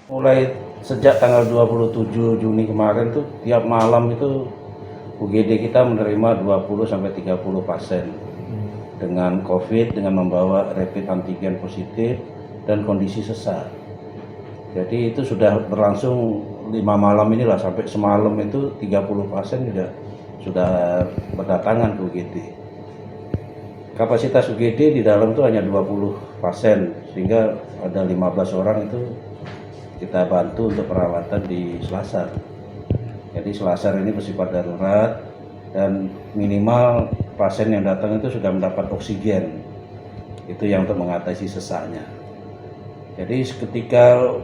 Mulai sejak tanggal 27 Juni kemarin tuh tiap malam itu UGD kita menerima 20 sampai 30 pasien dengan COVID dengan membawa rapid antigen positif dan kondisi sesak. Jadi itu sudah berlangsung 5 malam inilah, sampai semalam itu 30 pasien sudah berdatangan ke UGD. Kapasitas UGD di dalam itu hanya 20 pasien sehingga ada 15 orang itu kita bantu untuk perawatan di Selasar. Jadi Selasar ini bersifat darurat dan minimal pasien yang datang itu sudah mendapat oksigen. Itu yang untuk mengatasi sesaknya. Jadi ketika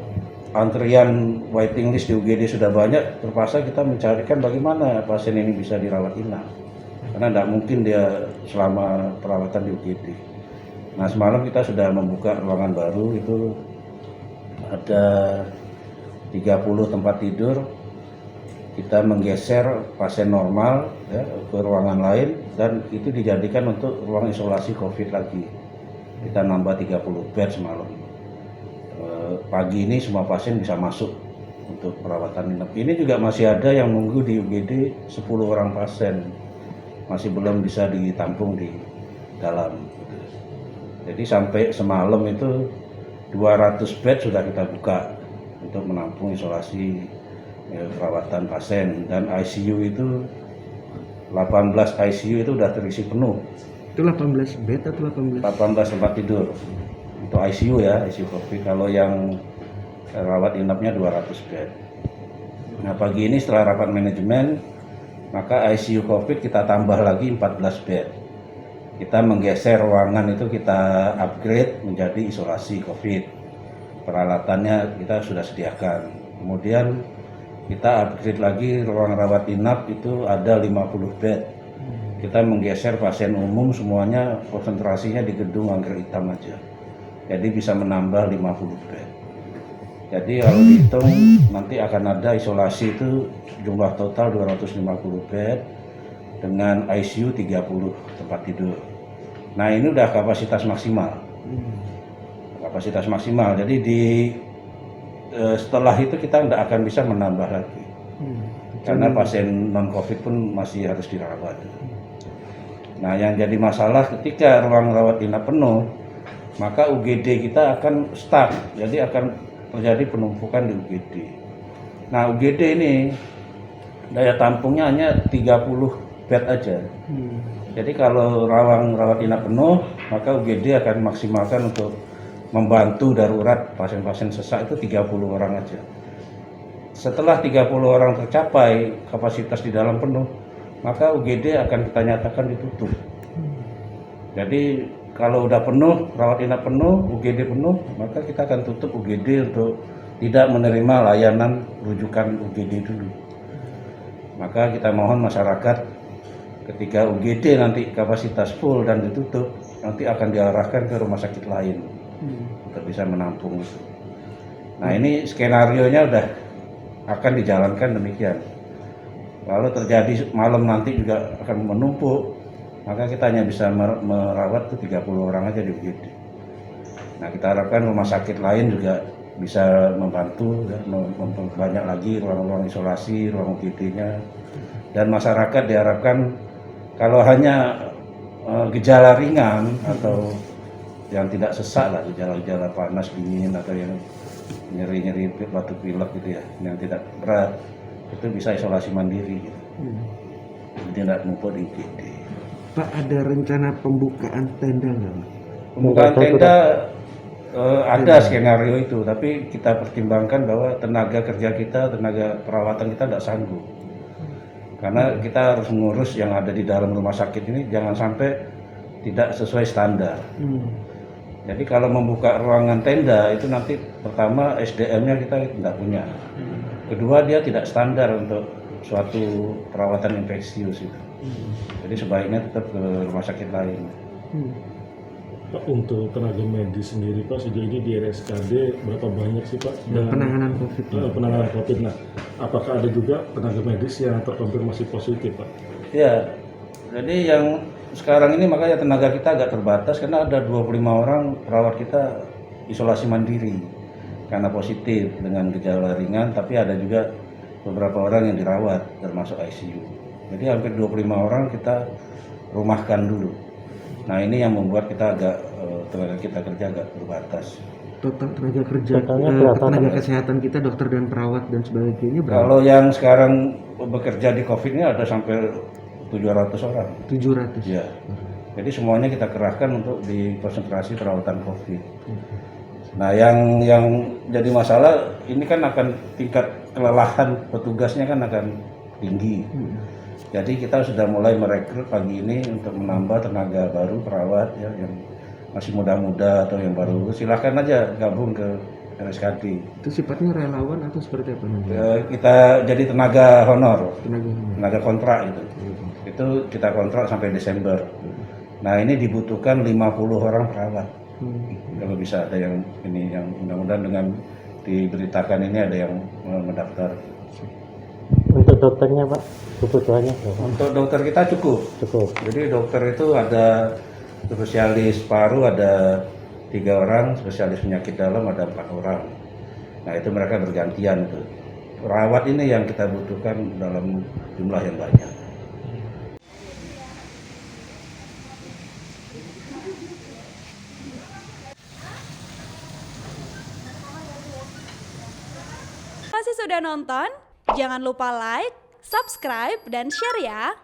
antrian waiting list di UGD sudah banyak, terpaksa kita mencarikan bagaimana pasien ini bisa dirawat inap. Karena tidak mungkin dia selama perawatan di UGD. Nah, semalam kita sudah membuka ruangan baru, itu ada 30 tempat tidur. Kita menggeser pasien normal ya, ke ruangan lain dan itu dijadikan untuk ruang isolasi COVID lagi. Kita nambah 30 bed semalam. Pagi ini semua pasien bisa masuk untuk perawatan inap. Ini juga masih ada yang nunggu di UGD 10 orang pasien. Masih belum bisa ditampung di dalam. Jadi sampai semalam itu 200 bed sudah kita buka untuk menampung isolasi perawatan pasien, dan ICU itu 18 ICU itu sudah terisi penuh. Itu 18 bed atau 18? 18 tempat tidur untuk ICU ya, ICU COVID. Kalau yang rawat inapnya 200 bed. Nah, pagi ini setelah rapat manajemen, maka ICU COVID kita tambah lagi 14 bed. Kita menggeser ruangan itu, kita upgrade menjadi isolasi COVID. Peralatannya kita sudah sediakan. Kemudian kita upgrade lagi ruang rawat inap, itu ada 50 bed. Kita menggeser pasien umum semuanya konsentrasinya di gedung Anggrek Hitam aja. Jadi bisa menambah 50 bed. Jadi kalau dihitung nanti akan ada isolasi itu jumlah total 250 bed dengan ICU 30 tempat tidur. Nah, ini udah kapasitas maksimal. Kapasitas maksimal. Jadi setelah itu kita tidak akan bisa menambah lagi. Karena pasien non-COVID pun masih harus dirawat. Nah, yang jadi masalah ketika ruang rawat inap penuh, maka UGD kita akan stuck. Jadi akan terjadi penumpukan di UGD. Nah, UGD ini daya tampungnya hanya 30 bed aja. Jadi kalau ruang rawat inap penuh, maka UGD akan maksimalkan untuk membantu darurat pasien-pasien sesak itu 30 orang aja. Setelah 30 orang tercapai kapasitas di dalam penuh, maka UGD akan kita nyatakan ditutup. Jadi kalau udah penuh, rawat inap penuh, UGD penuh, maka kita akan tutup UGD untuk tidak menerima layanan rujukan UGD dulu. Maka kita mohon masyarakat, ketika UGD nanti kapasitas full dan ditutup, nanti akan diarahkan ke rumah sakit lain untuk bisa menampung itu. Nah, ini skenarionya udah akan dijalankan demikian. Lalu terjadi malam nanti juga akan menumpuk, maka kita hanya bisa merawat tuh 30 orang aja di UGD. Nah, kita harapkan rumah sakit lain juga bisa membantu ya, memperbanyak lagi ruang-ruang isolasi, ruang UGD-nya. Dan masyarakat diharapkan kalau hanya gejala ringan atau yang tidak sesak lah, gejala-gejala panas, dingin atau yang nyeri-nyeri batuk pilek gitu ya, yang tidak berat, itu bisa isolasi mandiri gitu. Jadi tidak numpuk di UGD. Pak, ada rencana pembukaan tenda nggak? Pembukaan tenda ada skenario itu, tapi kita pertimbangkan bahwa tenaga kerja kita, tenaga perawatan kita tidak sanggup. Karena kita harus mengurus yang ada di dalam rumah sakit ini jangan sampai tidak sesuai standar. Jadi kalau membuka ruangan tenda itu nanti pertama SDM-nya kita tidak punya. Kedua dia tidak standar untuk suatu perawatan infeksius itu. Jadi sebaiknya tetap ke rumah sakit lain. Pak, untuk tenaga medis sendiri Pak sejauh ini di RSKD berapa banyak sih Pak? Dan Penanganan COVID. penanganan COVID. Nah, apakah ada juga tenaga medis yang terkonfirmasi positif Pak? Ya, jadi yang sekarang ini makanya tenaga kita agak terbatas karena ada 25 orang perawat kita isolasi mandiri karena positif dengan gejala ringan, tapi ada juga beberapa orang yang dirawat termasuk ICU. Jadi hampir 25 orang kita rumahkan dulu. Nah ini yang membuat kita agak tenaga kita kerja agak terbatas. Total tenaga kerja, Totalnya berapa? tenaga kesehatan kita, dokter dan perawat dan sebagainya berapa? Kalau yang sekarang bekerja di COVID ini ada sampai 700 orang. 700. Ya. Jadi semuanya kita kerahkan untuk di konsentrasi perawatan COVID. Nah, yang jadi masalah ini kan akan tingkat kelelahan petugasnya kan akan tinggi. Jadi kita sudah mulai merekrut pagi ini untuk menambah tenaga baru perawat ya yang masih muda-muda atau yang baru. Silahkan aja gabung ke RSKD. Itu sifatnya relawan atau seperti apa nanti? Kita jadi tenaga honor, Tenaga kontrak itu. Itu kita kontrak sampai Desember. Nah ini dibutuhkan 50 orang perawat. Kalau bisa ada yang ini, yang mudah-mudahan dengan diberitakan ini ada yang mendaftar. Untuk dokternya Pak, kebutuhannya berapa? Untuk dokter kita cukup. Cukup. Jadi dokter itu ada spesialis paru ada 3 orang, spesialis penyakit dalam ada 4 orang. Nah itu mereka bergantian tuh. Perawat ini yang kita butuhkan dalam jumlah yang banyak. Masih sudah nonton? Jangan lupa like, subscribe, dan share ya!